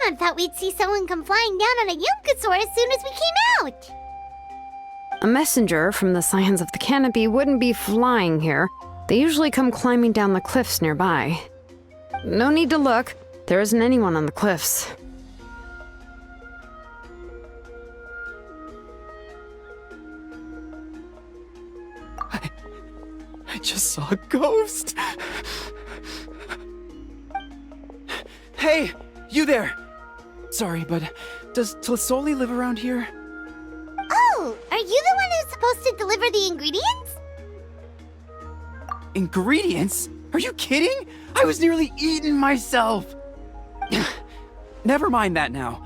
Paimon thought we'd see someone come flying down on a Yunkasaur as soon as we came out. A messenger from the Scions of the Canopy wouldn't be flying here. They usually come climbing down the cliffs nearby. No need to look. There isn't anyone on the cliffs. I just saw a ghost. Hey, you there! Sorry, but does Tazolli live around here? Oh, are you the one who's supposed to deliver the ingredients? Ingredients? Are you kidding? I was nearly eaten myself! Never mind that now.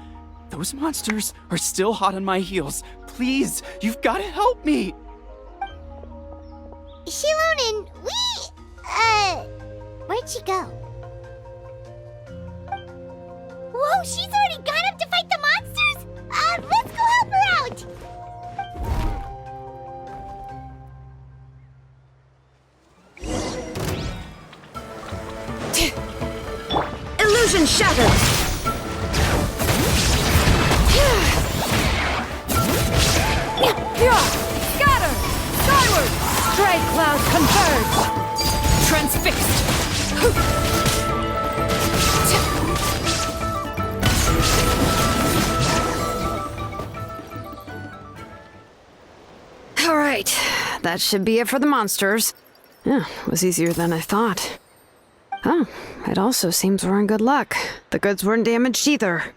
Those monsters are still hot on my heels. Please, you've got to help me! Xilonen, where'd she go? Whoa, she's already gone up to fight the monsters? Let's go help her out! Illusion shattered! Scatter! Skyward! Stray cloud converge! Transfixed! Alright, that should be it for the monsters. Yeah, it was easier than I thought. Oh, it also seems we're in good luck. The goods weren't damaged either.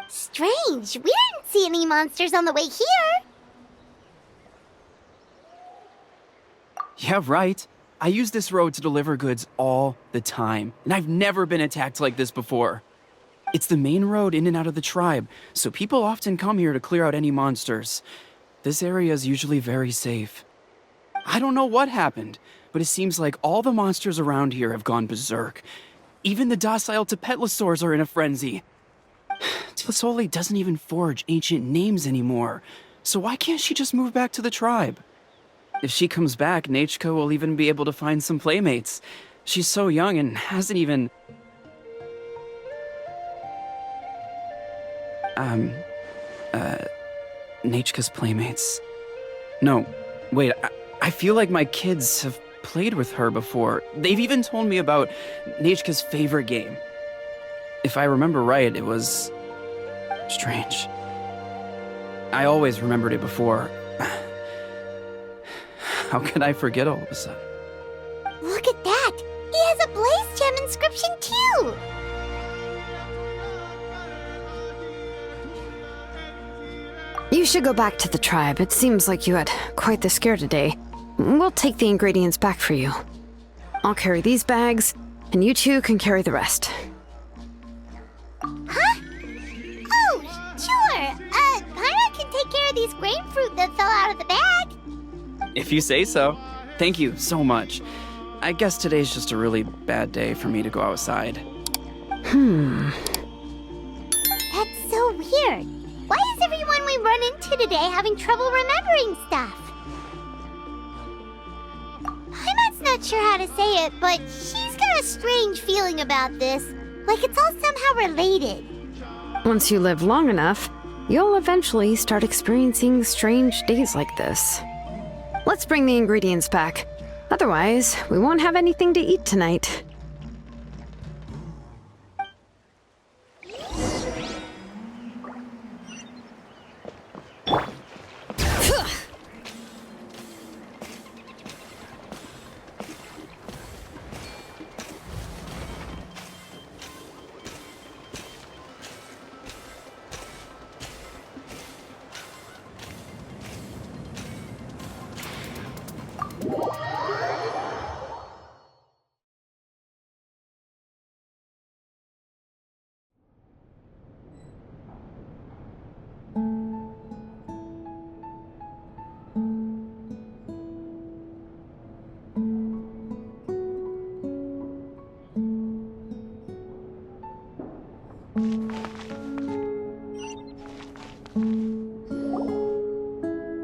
Strange, we didn't see any monsters on the way here. Yeah, right. I use this road to deliver goods all the time, and I've never been attacked like this before. It's the main road in and out of the tribe, so people often come here to clear out any monsters. This area is usually very safe. I don't know what happened, but it seems like all the monsters around here have gone berserk. Even the docile Tepetlosaurs are in a frenzy. Tazolli doesn't even forge ancient names anymore, so why can't she just move back to the tribe? If she comes back, Neachca will even be able to find some playmates. She's so young and hasn't even... Neachca's playmates. No, wait, I feel like my kids have played with her before. They've even told me about Neachca's favorite game. If I remember right, it was... strange. I always remembered it before. How could I forget all of a sudden? Look at that! He has a Blaze Gem inscription too! You should go back to the tribe. It seems like you had quite the scare today. We'll take the ingredients back for you. I'll carry these bags, and you two can carry the rest. Huh? Oh, sure! Paimon can take care of these grapefruit that fell out of the bag! If you say so. Thank you so much. I guess today's just a really bad day for me to go outside. That's so weird. Why is everyone we run into today having trouble remembering stuff? Paimon's not sure how to say it, but she's got a strange feeling about this. Like it's all somehow related. Once you live long enough, you'll eventually start experiencing strange days like this. Let's bring the ingredients back. Otherwise, we won't have anything to eat tonight.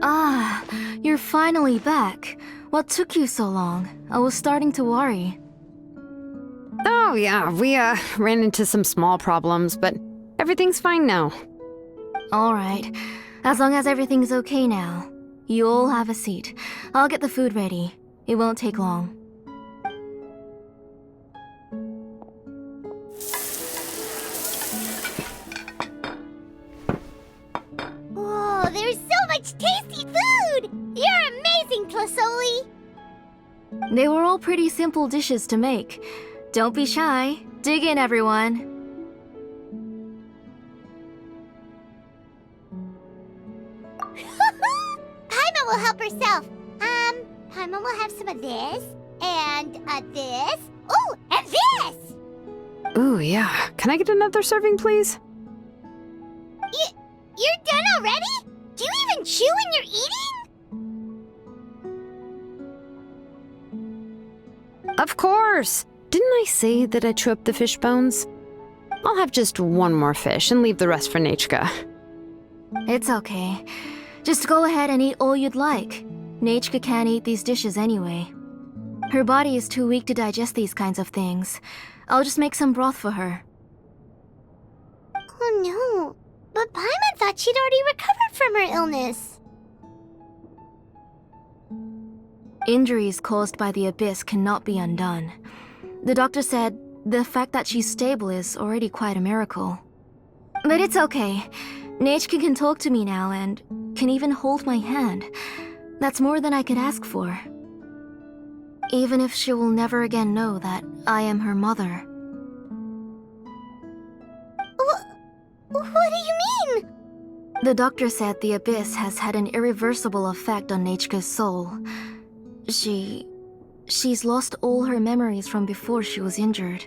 Ah, you're finally back. What took you so long? I was starting to worry. Oh, Oh yeah, we ran into some small problems, but everything's fine now. Alright. As long as everything's okay now. You all have a seat. I'll get the food ready. It won't take long. Whoa, there's so much tasty food! You're amazing, Tazolli! They were all pretty simple dishes to make. Don't be shy. Dig in, everyone. Paimon will help herself. Paimon will have some of this, and this. Oh, and this! Ooh, yeah. Can I get another serving, please? You're done already? Do you even chew when you're eating? Of course! Didn't I say that I chew up the fish bones? I'll have just one more fish and leave the rest for Neachca. It's okay. Just go ahead and eat all you'd like. Neachca can't eat these dishes anyway. Her body is too weak to digest these kinds of things. I'll just make some broth for her. Oh no, but Paimon thought she'd already recovered from her illness. Injuries caused by the abyss cannot be undone. The doctor said the fact that she's stable is already quite a miracle. But it's okay. Neachca can talk to me now and can even hold my hand. That's more than I could ask for. Even if she will never again know that I am her mother. What do you mean? The doctor said the abyss has had an irreversible effect on Neachca's soul. She's lost all her memories from before she was injured.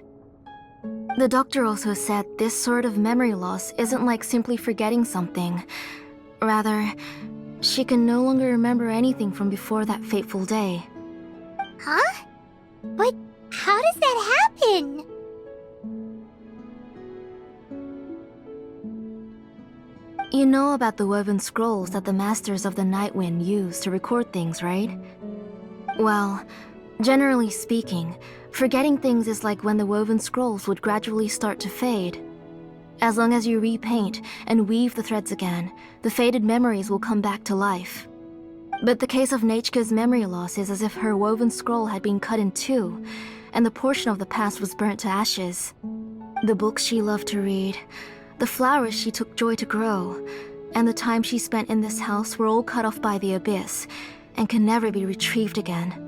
The doctor also said this sort of memory loss isn't like simply forgetting something. Rather, she can no longer remember anything from before that fateful day. Huh? But how does that happen? You know about the woven scrolls that the Masters of the Night Wind use to record things, right? Well, generally speaking, forgetting things is like when the woven scrolls would gradually start to fade. As long as you repaint and weave the threads again, the faded memories will come back to life. But the case of Neachca's memory loss is as if her woven scroll had been cut in two, and the portion of the past was burnt to ashes. The books she loved to read, the flowers she took joy to grow, and the time she spent in this house were all cut off by the abyss, and can never be retrieved again.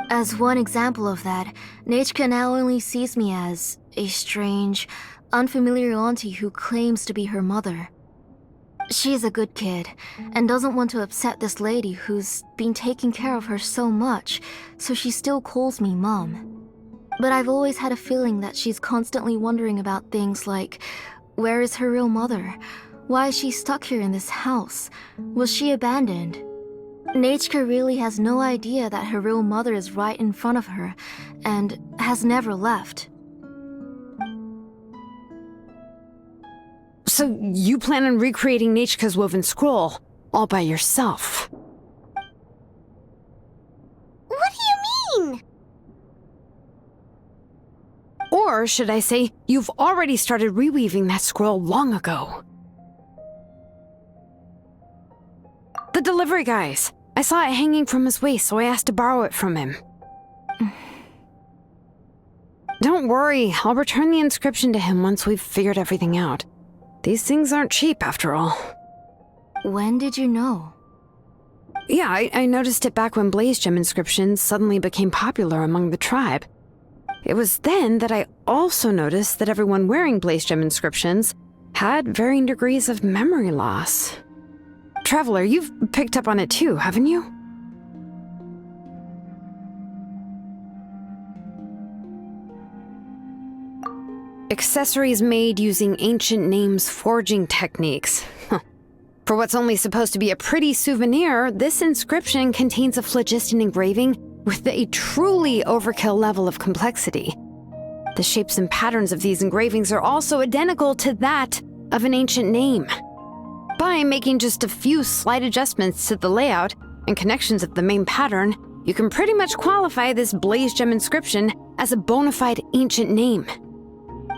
As one example of that, Neachca now only sees me as a strange, unfamiliar auntie who claims to be her mother. She's a good kid, and doesn't want to upset this lady who's been taking care of her so much, so she still calls me Mom. But I've always had a feeling that she's constantly wondering about things like, where is her real mother? Why is she stuck here in this house? Was she abandoned? Neachca really has no idea that her real mother is right in front of her, and has never left. So you plan on recreating Neachca's woven scroll, all by yourself? What do you mean? Or should I say, you've already started reweaving that scroll long ago. The delivery guys. I saw it hanging from his waist, so I asked to borrow it from him. Don't worry, I'll return the inscription to him once we've figured everything out. These things aren't cheap, after all. When did you know? Yeah, I noticed it back when Blaze Inscriptions suddenly became popular among the tribe. It was then that I also noticed that everyone wearing Blaze Inscriptions had varying degrees of memory loss. Traveler, you've picked up on it too, haven't you? Accessories made using ancient names forging techniques. For what's only supposed to be a pretty souvenir, this inscription contains a phlogiston engraving with a truly overkill level of complexity. The shapes and patterns of these engravings are also identical to that of an ancient name. By making just a few slight adjustments to the layout and connections of the main pattern, you can pretty much qualify this Blaze Gem inscription as a bona fide ancient name.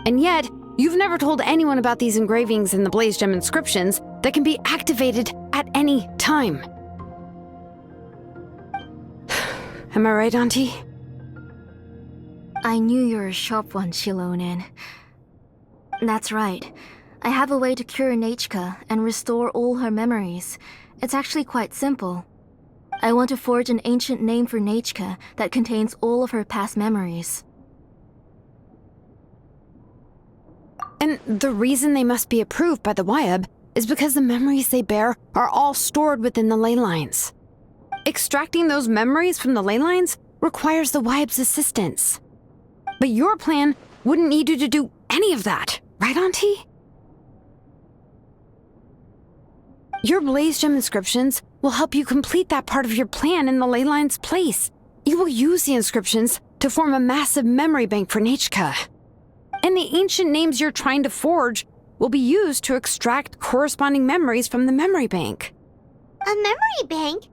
And yet, you've never told anyone about these engravings in the Blaze Gem Inscriptions that can be activated at any time. Am I right, Auntie? I knew you were a sharp one, Xilonen. That's right. I have a way to cure Neachca and restore all her memories. It's actually quite simple. I want to forge an ancient name for Neachca that contains all of her past memories. And the reason they must be approved by the Wayob is because the memories they bear are all stored within the ley lines. Extracting those memories from the ley lines requires the Wayob's assistance. But your plan wouldn't need you to do any of that, right, Auntie? Your Blaze Gem Inscriptions will help you complete that part of your plan in the ley line's place. You will use the inscriptions to form a massive memory bank for Neachca. And the ancient names you're trying to forge will be used to extract corresponding memories from the memory bank. A memory bank?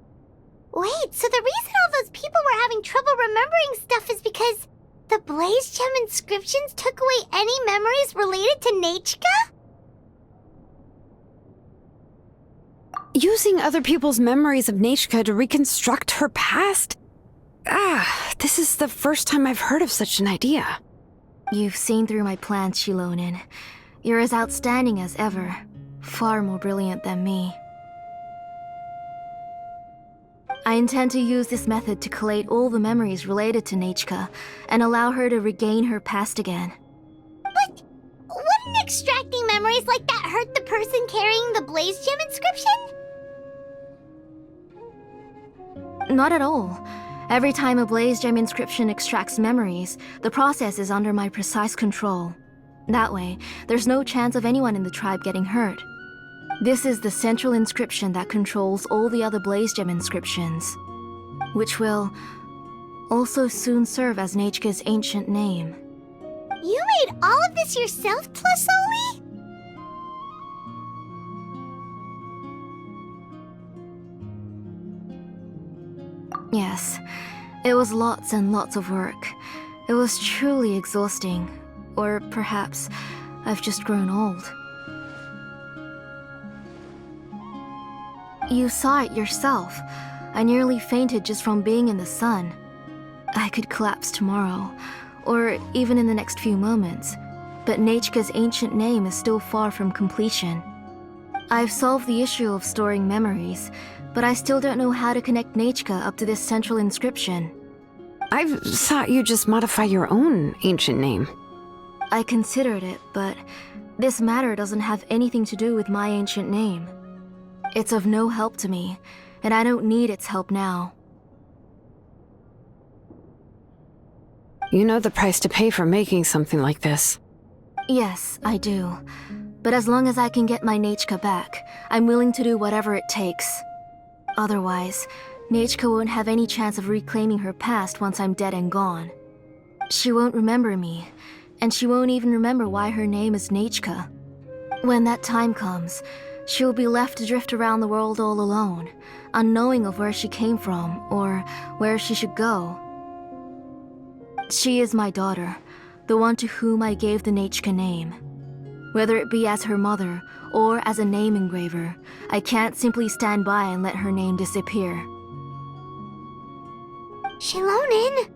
Wait, so the reason all those people were having trouble remembering stuff is because the Blaze Gem Inscriptions took away any memories related to Neachca? Using other people's memories of Neachca to reconstruct her past? This is the first time I've heard of such an idea. You've seen through my plans, Xilonen. You're as outstanding as ever. Far more brilliant than me. I intend to use this method to collate all the memories related to Neachca and allow her to regain her past again. But wouldn't extracting memories like that hurt the person carrying the Blaze Gem Inscription? Not at all. Every time a Blaze Gem Inscription extracts memories, the process is under my precise control. That way, there's no chance of anyone in the tribe getting hurt. This is the central inscription that controls all the other Blaze Gem Inscriptions, which will also soon serve as Neachca's ancient name. You made all of this yourself, Tazolli? Yes, it was lots and lots of work. It was truly exhausting. Or perhaps I've just grown old. You saw it yourself. I nearly fainted just from being in the sun. I could collapse tomorrow, or even in the next few moments, but Neachca's ancient name is still far from completion. I've solved the issue of storing memories, but I still don't know how to connect Neachca up to this central inscription. I thought you just modify your own ancient name. I considered it, but this matter doesn't have anything to do with my ancient name. It's of no help to me, and I don't need its help now. You know the price to pay for making something like this. Yes, I do. But as long as I can get my Neachca back, I'm willing to do whatever it takes. Otherwise, Neachca won't have any chance of reclaiming her past once I'm dead and gone. She won't remember me, and she won't even remember why her name is Neachca. When that time comes, she will be left to drift around the world all alone, unknowing of where she came from or where she should go. She is my daughter, the one to whom I gave the Neachca name. Whether it be as her mother or as a name engraver, I can't simply stand by and let her name disappear. Xilonen?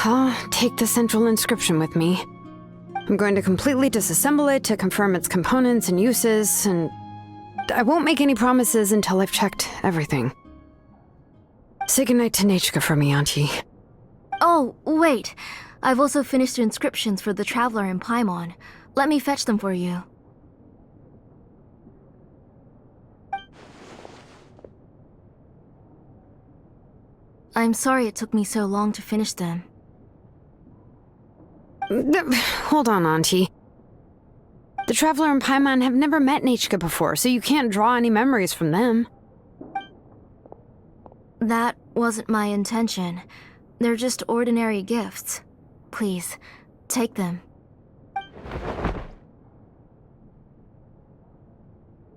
I'll take the central inscription with me. I'm going to completely disassemble it to confirm its components and uses, and I won't make any promises until I've checked everything. Say goodnight to Neachca for me, Auntie. Oh, wait. I've also finished the inscriptions for the Traveler in Paimon. Let me fetch them for you. I'm sorry it took me so long to finish them. Hold on, Auntie. The Traveler and Paimon have never met Neachca before, so you can't draw any memories from them. That wasn't my intention. They're just ordinary gifts. Please, take them.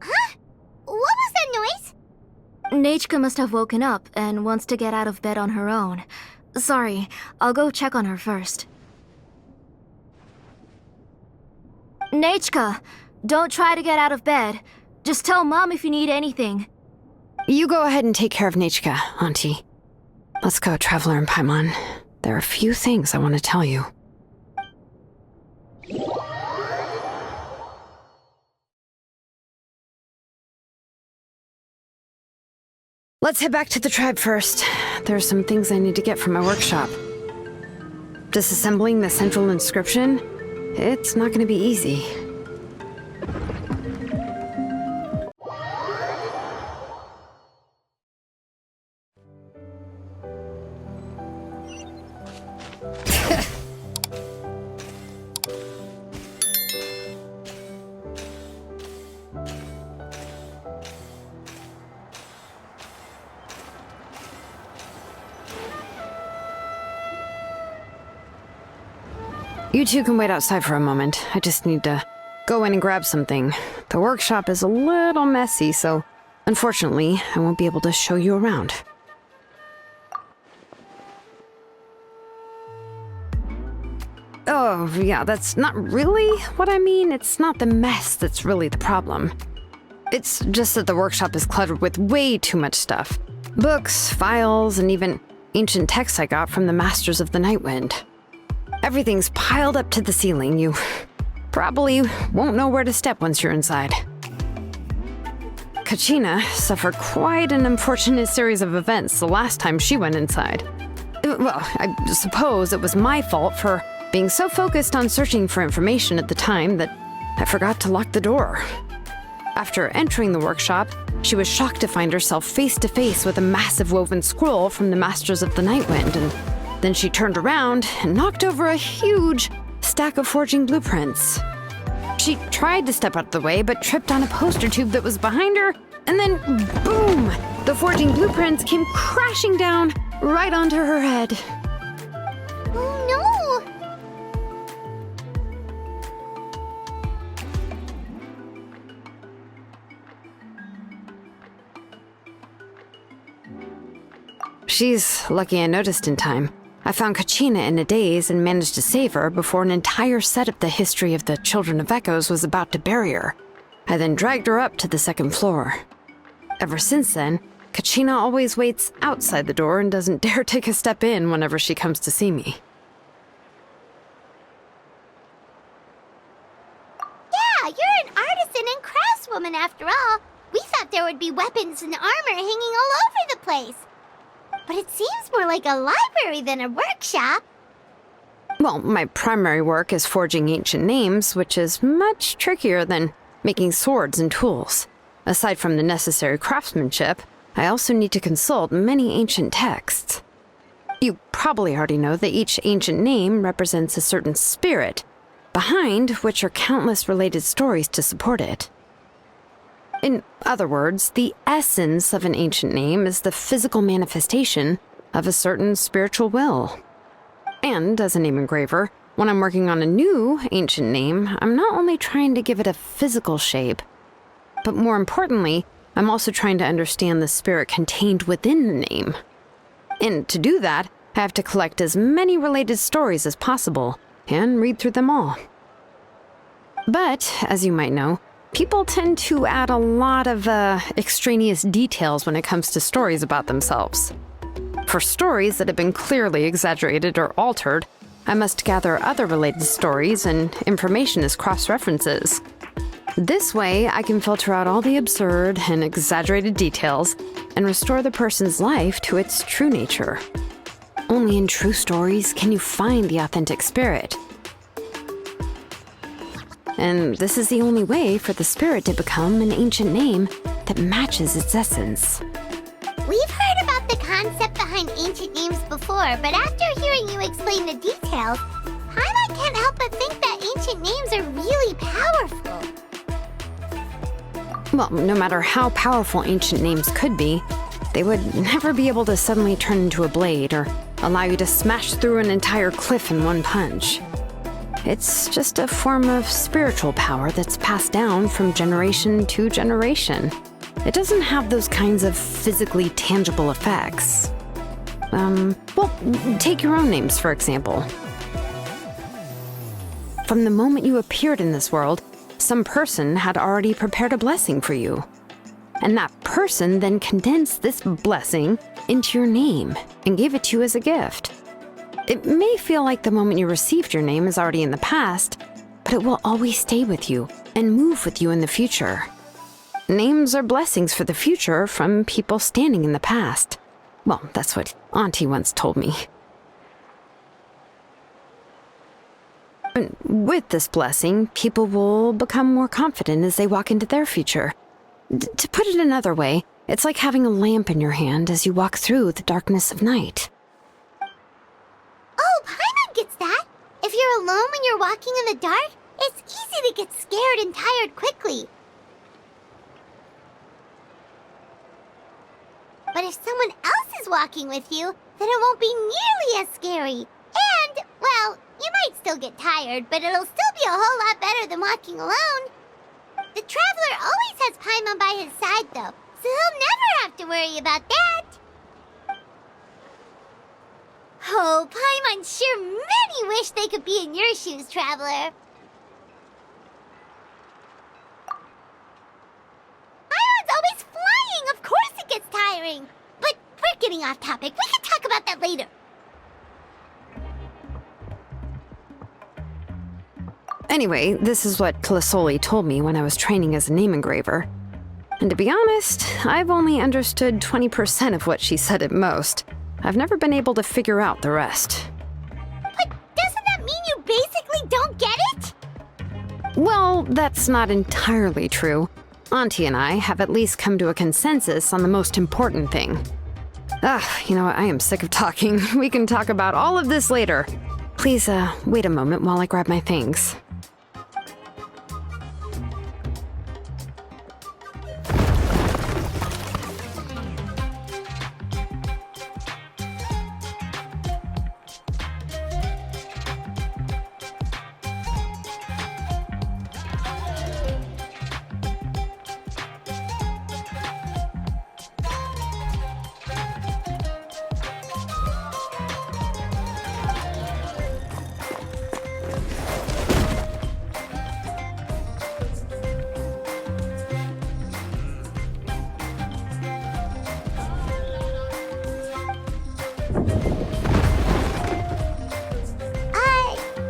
Huh? What was that noise? Neachca must have woken up and wants to get out of bed on her own. Sorry, I'll go check on her first. Neachca, don't try to get out of bed. Just tell Mom if you need anything. You go ahead and take care of Neachca, Auntie. Let's go, Traveler and Paimon. There are a few things I want to tell you. Let's head back to the tribe first. There are some things I need to get from my workshop. Disassembling the central inscription? It's not going to be easy. You two can wait outside for a moment. I just need to go in and grab something. The workshop is a little messy, so unfortunately, I won't be able to show you around. Oh, yeah, that's not really what I mean. It's not the mess that's really the problem. It's just that the workshop is cluttered with way too much stuff. Books, files, and even ancient texts I got from the Masters of the Nightwind. Everything's piled up to the ceiling. You probably won't know where to step once you're inside. Kachina suffered quite an unfortunate series of events the last time she went inside. Well, I suppose it was my fault for being so focused on searching for information at the time that I forgot to lock the door. After entering the workshop, she was shocked to find herself face to face with a massive woven scroll from the Masters of the Nightwind, and then she turned around and knocked over a huge stack of forging blueprints. She tried to step out of the way, but tripped on a poster tube that was behind her, and then boom! The forging blueprints came crashing down right onto her head. Oh no! She's lucky I noticed in time. I found Kachina in a daze and managed to save her before an entire set of the history of the Children of Echoes was about to bury her. I then dragged her up to the second floor. Ever since then, Kachina always waits outside the door and doesn't dare take a step in whenever she comes to see me. Yeah, you're an artisan and craftswoman after all. We thought there would be weapons and armor hanging all over the place. But it seems more like a library than a workshop. Well, my primary work is forging ancient names, which is much trickier than making swords and tools. Aside from the necessary craftsmanship, I also need to consult many ancient texts. You probably already know that each ancient name represents a certain spirit, behind which are countless related stories to support it. In other words, the essence of an ancient name is the physical manifestation of a certain spiritual will. And as a name engraver, when I'm working on a new ancient name, I'm not only trying to give it a physical shape, but more importantly, I'm also trying to understand the spirit contained within the name. And to do that, I have to collect as many related stories as possible and read through them all. But, as you might know, people tend to add a lot of extraneous details when it comes to stories about themselves. For stories that have been clearly exaggerated or altered, I must gather other related stories and information as cross-references. This way, I can filter out all the absurd and exaggerated details and restore the person's life to its true nature. Only in true stories can you find the authentic spirit. And this is the only way for the spirit to become an ancient name that matches its essence. We've heard about the concept behind ancient names before, but after hearing you explain the details, Paimon can't help but think that ancient names are really powerful. Well, no matter how powerful ancient names could be, they would never be able to suddenly turn into a blade or allow you to smash through an entire cliff in one punch. It's just a form of spiritual power that's passed down from generation to generation. it doesn't have those kinds of physically tangible effects. Well, take your own names, for example. From the moment you appeared in this world, some person had already prepared a blessing for you. And that person then condensed this blessing into your name and gave it to you as a gift. It may feel like the moment you received your name is already in the past, but it will always stay with you and move with you in the future. Names are blessings for the future from people standing in the past. Well, that's what Auntie once told me. And with this blessing, people will become more confident as they walk into their future. To put it another way, it's like having a lamp in your hand as you walk through the darkness of night. Oh, Paimon gets that. If you're alone when you're walking in the dark, it's easy to get scared and tired quickly. But if someone else is walking with you, then it won't be nearly as scary. And, well, you might still get tired, but it'll still be a whole lot better than walking alone. The Traveler always has Paimon by his side, though, so he'll never have to worry about that. Oh, Paimon sure many wish they could be in your shoes, Traveler. Paimon's always flying, of course it gets tiring. But we're getting off topic. We can talk about that later. Anyway, this is what Tazolli told me when I was training as a name engraver. And to be honest, I've only understood 20% of what she said at most. I've never been able to figure out the rest. But doesn't that mean you basically don't get it? Well, that's not entirely true. Auntie and I have at least come to a consensus on the most important thing. You know what? I am sick of talking. We can talk about all of this later. Please, wait a moment while I grab my things.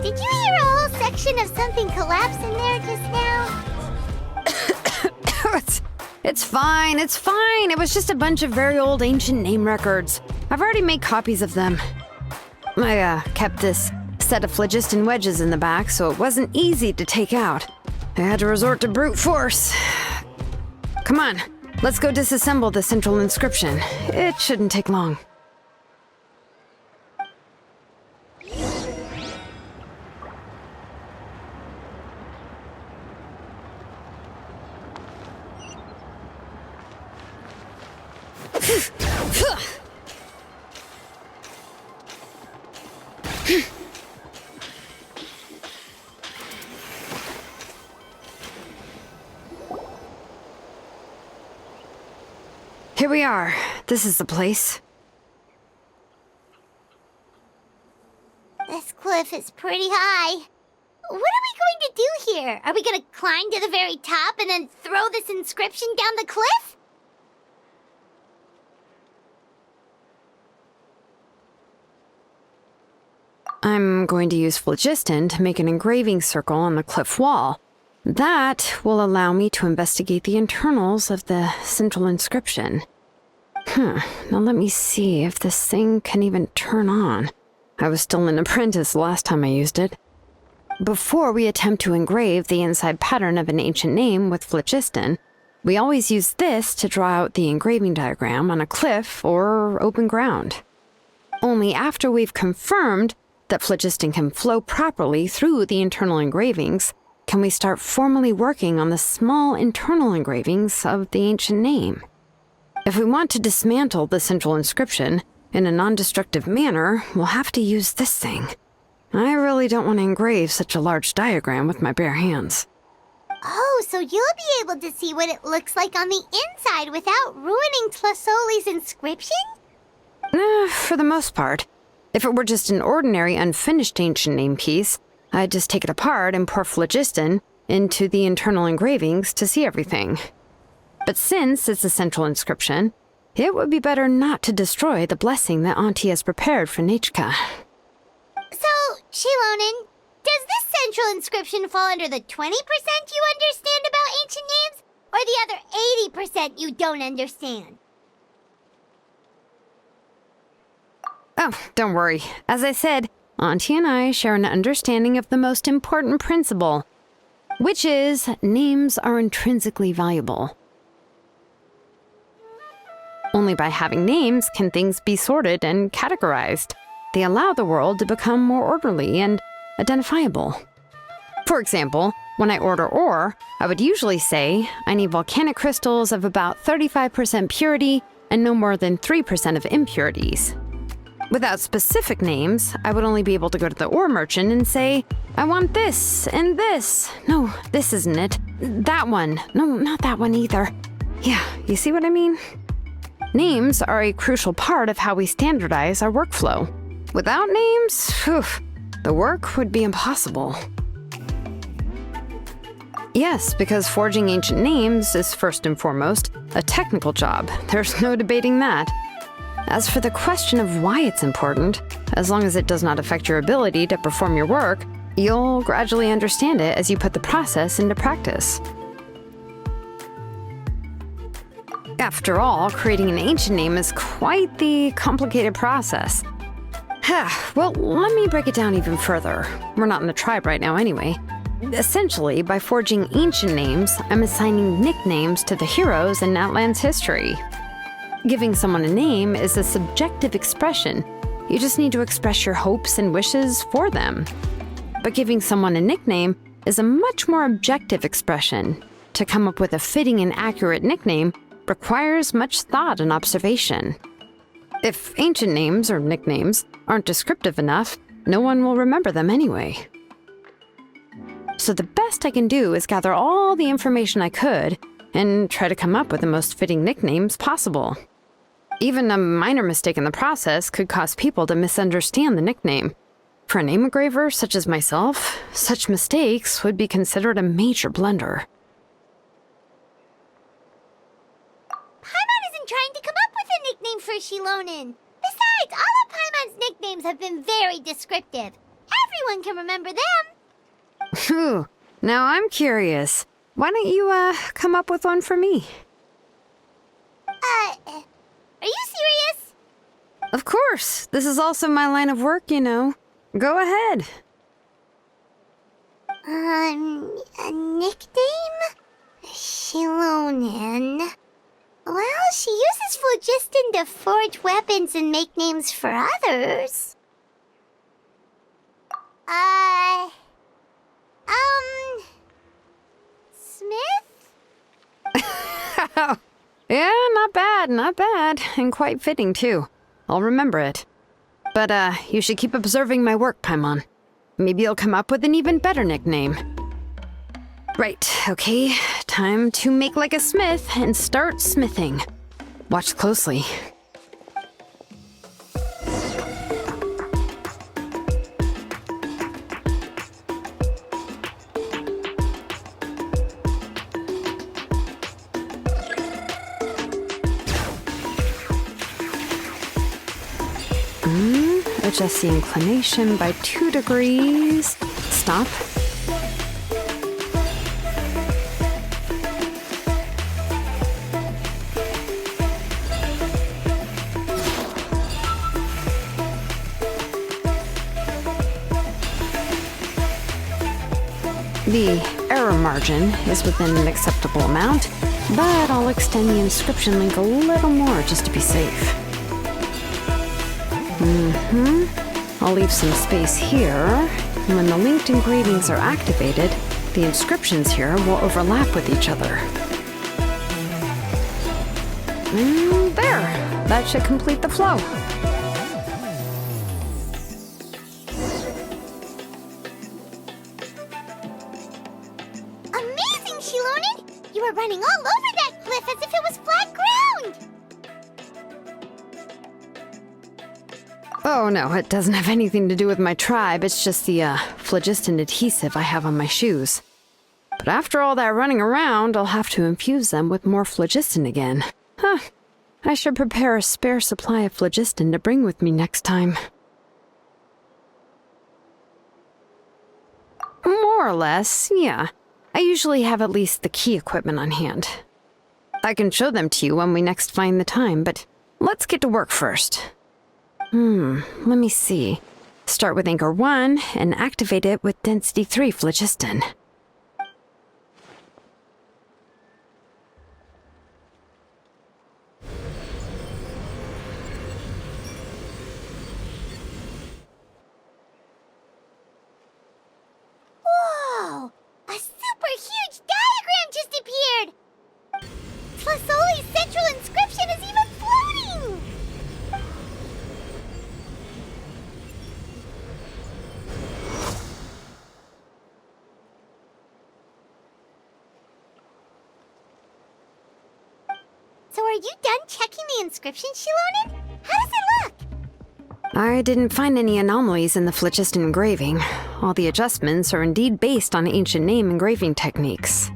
Did you hear a whole section of something collapse in there just now? It's fine, it's fine. It was just a bunch of very old ancient name records. I've already made copies of them. I kept this set of phlogiston wedges in the back, so it wasn't easy to take out. I had to resort to brute force. Come on, let's go disassemble the central inscription. It shouldn't take long. Here we are. This is the place. This cliff is pretty high. What are we going to do here? Are we going to climb to the very top and then throw this inscription down the cliff? I'm going to use phlogiston to make an engraving circle on the cliff wall. That will allow me to investigate the internals of the central inscription. Now let me see if this thing can even turn on. I was still an apprentice last time I used it. Before we attempt to engrave the inside pattern of an ancient name with phlogiston, we always use this to draw out the engraving diagram on a cliff or open ground. Only after we've confirmed that phlogiston can flow properly through the internal engravings can we start formally working on the small internal engravings of the ancient name. If we want to dismantle the central inscription in a non-destructive manner, we'll have to use this thing. I really don't want to engrave such a large diagram with my bare hands. Oh, Oh, so you'll be able to see what it looks like on the inside without ruining Tazolli's inscription? For the most part. If it were just an ordinary unfinished ancient name piece, I'd just take it apart and pour phlogiston into the internal engravings to see everything. But since it's a central inscription, it would be better not to destroy the blessing that Auntie has prepared for Neachca. So, Xilonen, does this central inscription fall under the 20% you understand about ancient names, or the other 80% you don't understand? Oh, don't worry. As I said, Auntie and I share an understanding of the most important principle, which is names are intrinsically valuable. Only by having names can things be sorted and categorized. They allow the world to become more orderly and identifiable. For example, when I order ore, I would usually say I need volcanic crystals of about 35% purity and no more than 3% of impurities. Without specific names, I would only be able to go to the ore merchant and say, I want this and this. No, this isn't it. That one. No, not that one either. Yeah, you see what I mean? Names are a crucial part of how we standardize our workflow. Without names, the work would be impossible. Yes, because forging ancient names is first and foremost a technical job. There's no debating that. As for the question of why it's important, as long as it does not affect your ability to perform your work, you'll gradually understand it as you put the process into practice. After all, creating an ancient name is quite the complicated process. Well, let me break it down even further. We're not in the tribe right now anyway. Essentially, by forging ancient names, I'm assigning nicknames to the heroes in Natlan's history. Giving someone a name is a subjective expression. You just need to express your hopes and wishes for them. But giving someone a nickname is a much more objective expression. To come up with a fitting and accurate nickname requires much thought and observation. If ancient names or nicknames aren't descriptive enough, no one will remember them anyway. So the best I can do is gather all the information I could and try to come up with the most fitting nicknames possible. Even a minor mistake in the process could cause people to misunderstand the nickname. For a name engraver such as myself, such mistakes would be considered a major blunder. Paimon isn't trying to come up with a nickname for Xilonen. Besides, all of Paimon's nicknames have been very descriptive. Everyone can remember them. Phew, now I'm curious. Why don't you, come up with one for me? Are you serious? Of course. This is also my line of work, you know. Go ahead. A nickname? Xilonen. Well, she uses phlogiston to forge weapons and make names for others. Smith? Yeah, not bad, and quite fitting too. I'll remember it. But, you should keep observing my work, Paimon. Maybe you'll come up with an even better nickname. Right, okay, time to make like a smith and start smithing. Watch closely. Adjust the inclination by 2 degrees. Stop. The error margin is within an acceptable amount, but I'll extend the inscription link a little more just to be safe. I'll leave some space here, and when the linked engravings are activated, the inscriptions here will overlap with each other. There! That should complete the flow. Amazing, Xilonen? You were running all over that cliff as if it was flat ground! Oh no, it doesn't have anything to do with my tribe. It's just the phlogiston adhesive I have on my shoes. But after all that running around, I'll have to infuse them with more phlogiston again. Huh. I should prepare a spare supply of phlogiston to bring with me next time. More or less, yeah. I usually have at least the key equipment on hand. I can show them to you when we next find the time, but let's get to work first. Let me see. Start with Anchor 1 and activate it with Density 3 phlogiston. Whoa! A super huge diagram just appeared! Tazolli's central inscription is even floating! So are you done checking the inscription, Xilonen? How does it look? I didn't find any anomalies in the phlogiston engraving. All the adjustments are indeed based on ancient name engraving techniques.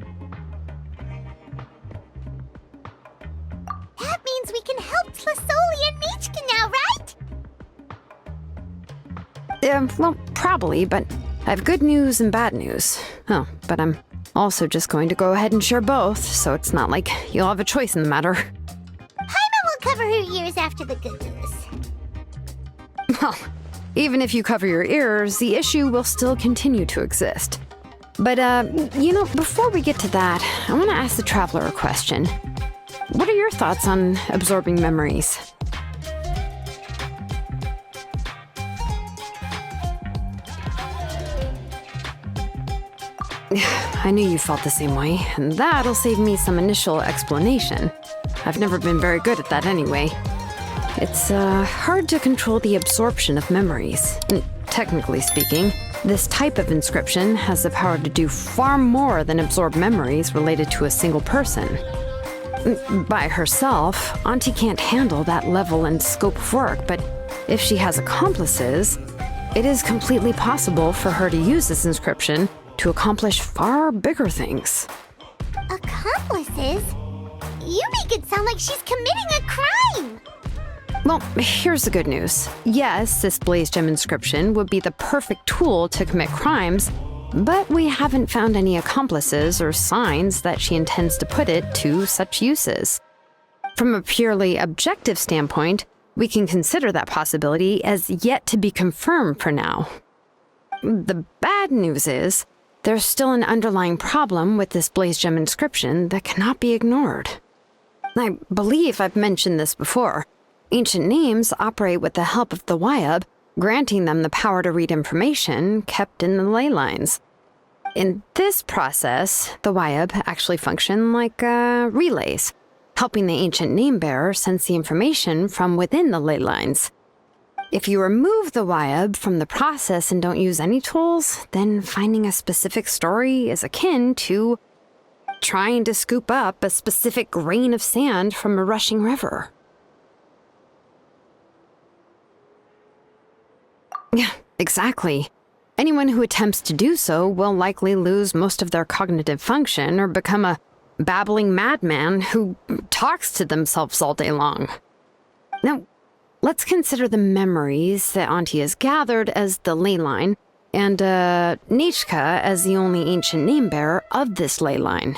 That means we can help Tazolli and Neachca now, right? Well, probably, but I have good news and bad news. Oh, but I'm also just going to go ahead and share both, so it's not like you'll have a choice in the matter. Paimon will cover her ears after the good news. Well, even if you cover your ears, the issue will still continue to exist. But, before we get to that, I want to ask the Traveler a question. What are your thoughts on absorbing memories? I knew you felt the same way, and that'll save me some initial explanation. I've never been very good at that anyway. It's hard to control the absorption of memories. Technically speaking, this type of inscription has the power to do far more than absorb memories related to a single person. By herself, Auntie can't handle that level and scope of work, but if she has accomplices, it is completely possible for her to use this inscription to accomplish far bigger things. Accomplices? You make it sound like she's committing a crime! Well, here's the good news. Yes, this Blaze Gem inscription would be the perfect tool to commit crimes, but we haven't found any accomplices or signs that she intends to put it to such uses. From a purely objective standpoint, we can consider that possibility as yet to be confirmed for now. The bad news is, there's still an underlying problem with this Blaze Gem inscription that cannot be ignored. I believe I've mentioned this before. Ancient names operate with the help of the Wayob, granting them the power to read information kept in the ley lines. In this process, the Wayob actually function like relays, helping the ancient name bearer sense the information from within the ley lines. If you remove the Wayob from the process and don't use any tools, then finding a specific story is akin to trying to scoop up a specific grain of sand from a rushing river. Yeah, exactly. Anyone who attempts to do so will likely lose most of their cognitive function or become a babbling madman who talks to themselves all day long. Now, let's consider the memories that Auntie has gathered as the ley line, and Neachca as the only ancient name bearer of this ley line.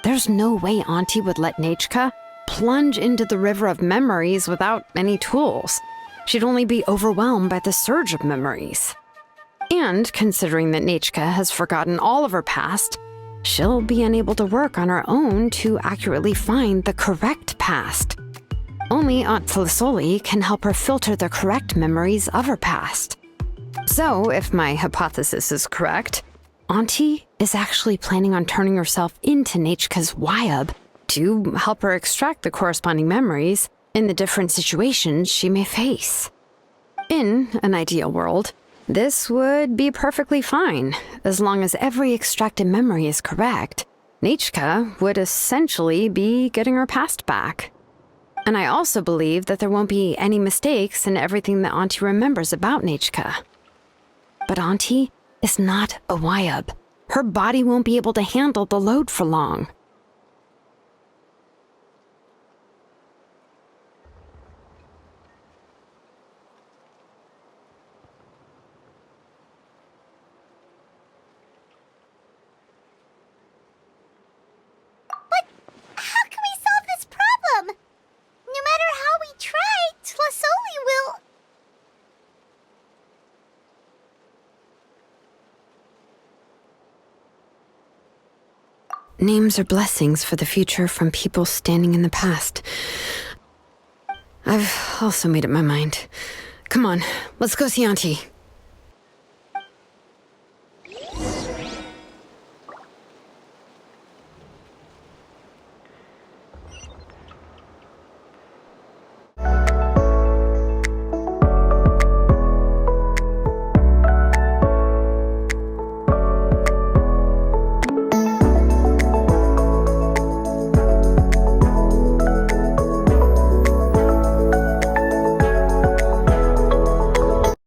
There's no way Auntie would let Neachca plunge into the river of memories without any tools. She'd only be overwhelmed by the surge of memories. And considering that Neachca has forgotten all of her past, she'll be unable to work on her own to accurately find the correct past. Only Aunt Tazolli can help her filter the correct memories of her past. So, if my hypothesis is correct, Auntie is actually planning on turning herself into Neachca's Wayob to help her extract the corresponding memories in the different situations she may face. In an ideal world, this would be perfectly fine, as long as every extracted memory is correct, Neachca would essentially be getting her past back. And I also believe that there won't be any mistakes in everything that Auntie remembers about Neachca. But Auntie is not a Wayob. Her body won't be able to handle the load for long. How can we solve this problem? No matter how we try, Tazolli will... Names are blessings for the future from people standing in the past. I've also made up my mind. Come on, let's go see Auntie.